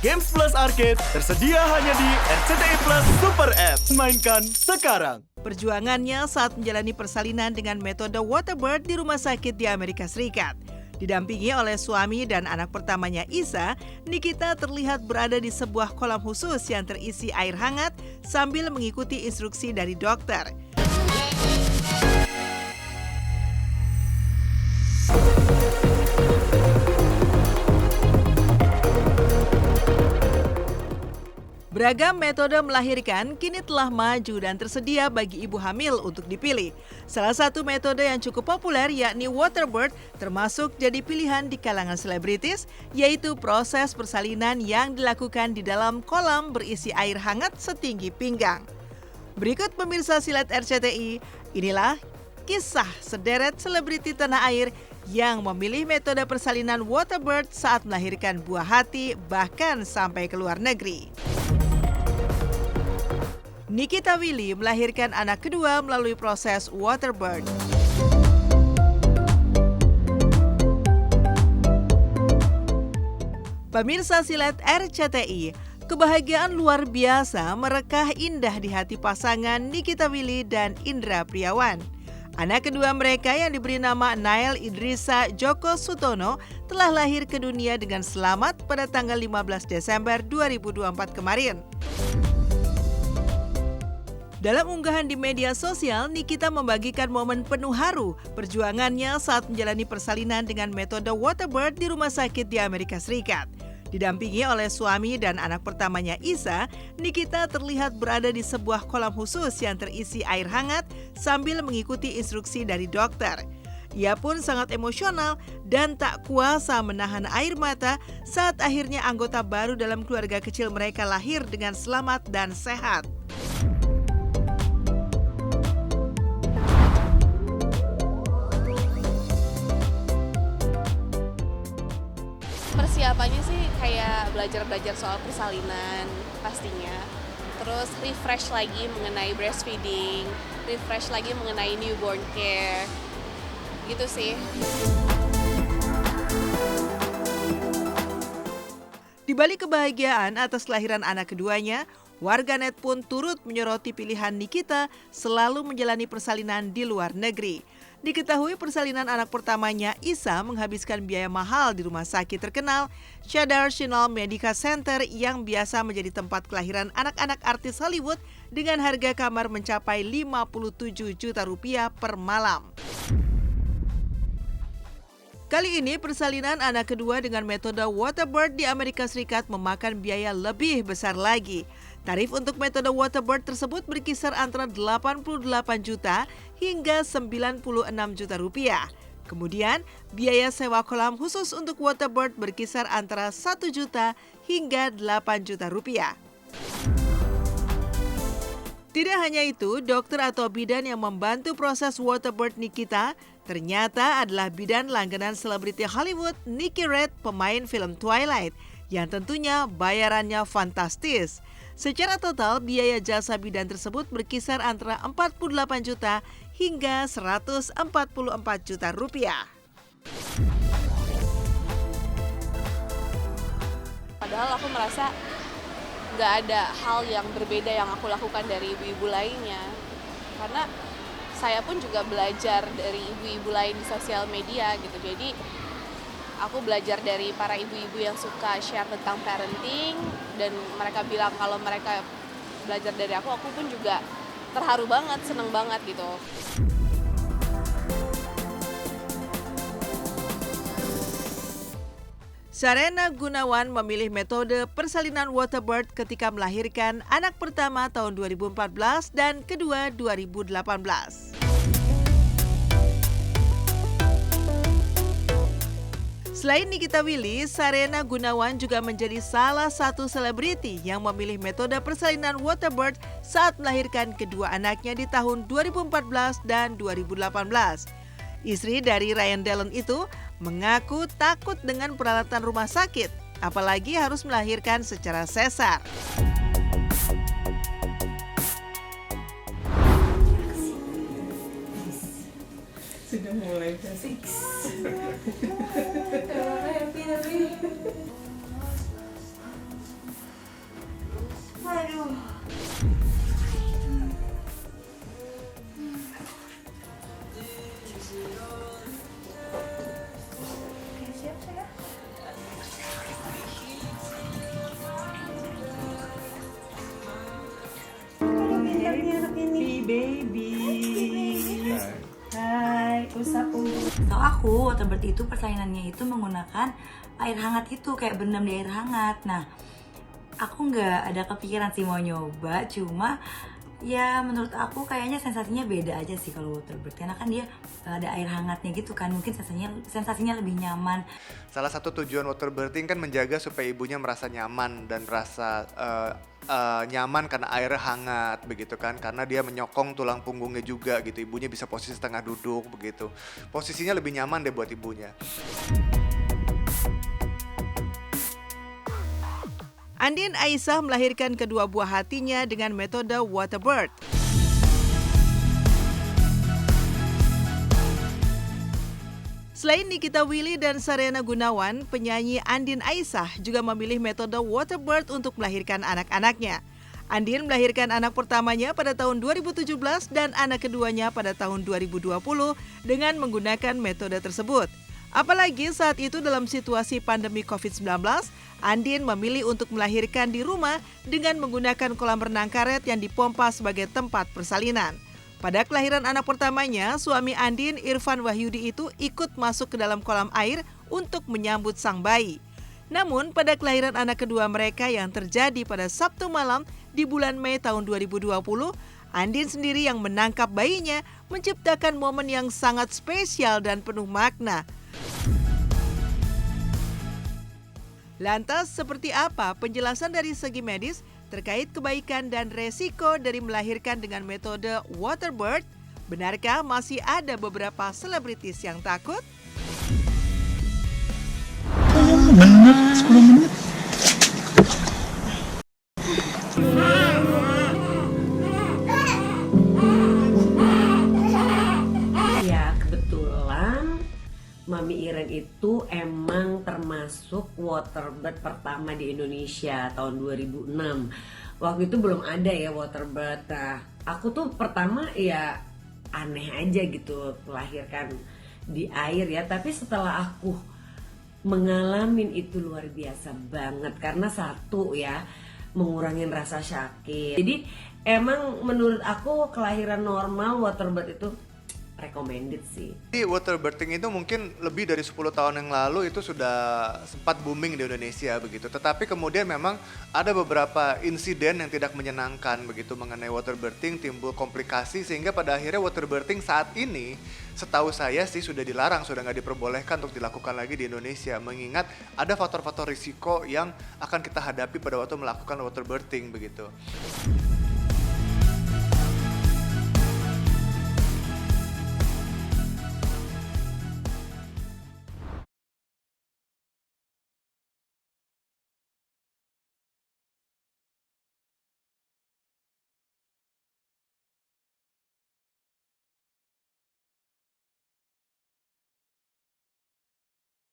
Games Plus Arcade tersedia hanya di RCTI Plus Super App. Mainkan sekarang. Perjuangannya saat menjalani persalinan dengan metode Waterbird di rumah sakit di Amerika Serikat. Didampingi oleh suami dan anak pertamanya Isa, Nikita terlihat berada di sebuah kolam khusus yang terisi air hangat sambil mengikuti instruksi dari dokter. Beragam metode melahirkan kini telah maju dan tersedia bagi ibu hamil untuk dipilih. Salah satu metode yang cukup populer yakni Waterbird termasuk jadi pilihan di kalangan selebritis, yaitu proses persalinan yang dilakukan di dalam kolam berisi air hangat setinggi pinggang. Berikut pemirsa Silat RCTI, inilah kisah sederet selebriti tanah air yang memilih metode persalinan Waterbird saat melahirkan buah hati bahkan sampai ke luar negeri. Nikita Willy melahirkan anak kedua melalui proses Waterbird. Pemirsa Silat RCTI, kebahagiaan luar biasa merekah indah di hati pasangan Nikita Willy dan Indra Priawan. Anak kedua mereka yang diberi nama Nael Idrisa Joko Sutono telah lahir ke dunia dengan selamat pada tanggal 15 Desember 2024 kemarin. Dalam unggahan di media sosial, Nikita membagikan momen penuh haru perjuangannya saat menjalani persalinan dengan metode Waterbird di rumah sakit di Amerika Serikat. Didampingi oleh suami dan anak pertamanya Isa, Nikita terlihat berada di sebuah kolam khusus yang terisi air hangat sambil mengikuti instruksi dari dokter. Ia pun sangat emosional dan tak kuasa menahan air mata saat akhirnya anggota baru dalam keluarga kecil mereka lahir dengan selamat dan sehat. Persiapannya sih kayak belajar soal persalinan pastinya. Terus refresh lagi mengenai breastfeeding, refresh lagi mengenai newborn care. Gitu sih. Di balik kebahagiaan atas kelahiran anak keduanya, warganet pun turut menyoroti pilihan Nikita selalu menjalani persalinan di luar negeri. Diketahui persalinan anak pertamanya, Isa, menghabiskan biaya mahal di rumah sakit terkenal Cedar Sinai Medical Center yang biasa menjadi tempat kelahiran anak-anak artis Hollywood dengan harga kamar mencapai 57 juta rupiah per malam. Kali ini persalinan anak kedua dengan metode Waterbird di Amerika Serikat memakan biaya lebih besar lagi. Tarif untuk metode Waterbird tersebut berkisar antara 88 juta hingga 96 juta rupiah. Kemudian, biaya sewa kolam khusus untuk Waterbird berkisar antara 1 juta hingga 8 juta rupiah. Tidak hanya itu, dokter atau bidan yang membantu proses Waterbird Nikita ternyata adalah bidan langganan selebriti Hollywood Nikki Red, pemain film Twilight, yang tentunya bayarannya fantastis. Secara total, biaya jasa bidan tersebut berkisar antara 48 juta hingga 144 juta rupiah. Padahal aku merasa nggak ada hal yang berbeda yang aku lakukan dari ibu-ibu lainnya. Karena saya pun juga belajar dari ibu-ibu lain di sosial media gitu. Jadi aku belajar dari para ibu-ibu yang suka share tentang parenting dan mereka bilang kalau mereka belajar dari aku pun juga terharu banget, seneng banget gitu. Sarena Gunawan memilih metode persalinan Waterbird ketika melahirkan anak pertama tahun 2014 dan kedua 2018. Selain Nikita Willy, Sarena Gunawan juga menjadi salah satu selebriti yang memilih metode persalinan Waterbird saat melahirkan kedua anaknya di tahun 2014 dan 2018. Istri dari Ryan Dillon itu mengaku takut dengan peralatan rumah sakit, apalagi harus melahirkan secara sesar. Sudah mulai basic. bisa pun. Tahu aku, waterbird itu persainannya itu menggunakan air hangat itu, kayak berendam di air hangat. Nah, aku nggak ada kepikiran sih mau nyoba, cuma ya menurut aku kayaknya sensasinya beda aja sih kalau waterbird, karena kan dia ada air hangatnya gitu kan, mungkin sensasinya lebih nyaman. Salah satu tujuan waterbirding kan menjaga supaya ibunya merasa nyaman dan merasa nyaman karena air hangat begitu kan, karena dia menyokong tulang punggungnya juga gitu, ibunya bisa posisi tengah duduk begitu, posisinya lebih nyaman deh buat ibunya. Andin Aisyah melahirkan kedua buah hatinya dengan metode waterbird. Selain Nikita Willy dan Sarena Gunawan, penyanyi Andin Aisyah juga memilih metode waterbird untuk melahirkan anak-anaknya. Andin melahirkan anak pertamanya pada tahun 2017 dan anak keduanya pada tahun 2020 dengan menggunakan metode tersebut. Apalagi saat itu dalam situasi pandemi COVID-19, Andin memilih untuk melahirkan di rumah dengan menggunakan kolam renang karet yang dipompa sebagai tempat persalinan. Pada kelahiran anak pertamanya, suami Andin, Irfan Wahyudi itu ikut masuk ke dalam kolam air untuk menyambut sang bayi. Namun pada kelahiran anak kedua mereka yang terjadi pada Sabtu malam di bulan Mei tahun 2020, Andin sendiri yang menangkap bayinya menciptakan momen yang sangat spesial dan penuh makna. Lantas, seperti apa penjelasan dari segi medis terkait kebaikan dan resiko dari melahirkan dengan metode waterbird? Benarkah masih ada beberapa selebritis yang takut? Bener, 10 menit. Ya, kebetulan Mami Iren itu emang termasuk waterbird pertama di Indonesia tahun 2006. Waktu itu belum ada ya waterbird. Nah, aku tuh pertama ya aneh aja gitu melahirkan di air ya. Tapi setelah aku mengalami itu luar biasa banget. Karena satu ya, mengurangin rasa sakit. Jadi emang menurut aku kelahiran normal waterbird itu recommended sih. Jadi waterbirding itu mungkin lebih dari 10 tahun yang lalu itu sudah sempat booming di Indonesia begitu. Tetapi kemudian memang ada beberapa insiden yang tidak menyenangkan begitu mengenai waterbirding, timbul komplikasi sehingga pada akhirnya waterbirding saat ini setahu saya sih sudah dilarang, sudah nggak diperbolehkan untuk dilakukan lagi di Indonesia, mengingat ada faktor-faktor risiko yang akan kita hadapi pada waktu melakukan waterbirding begitu.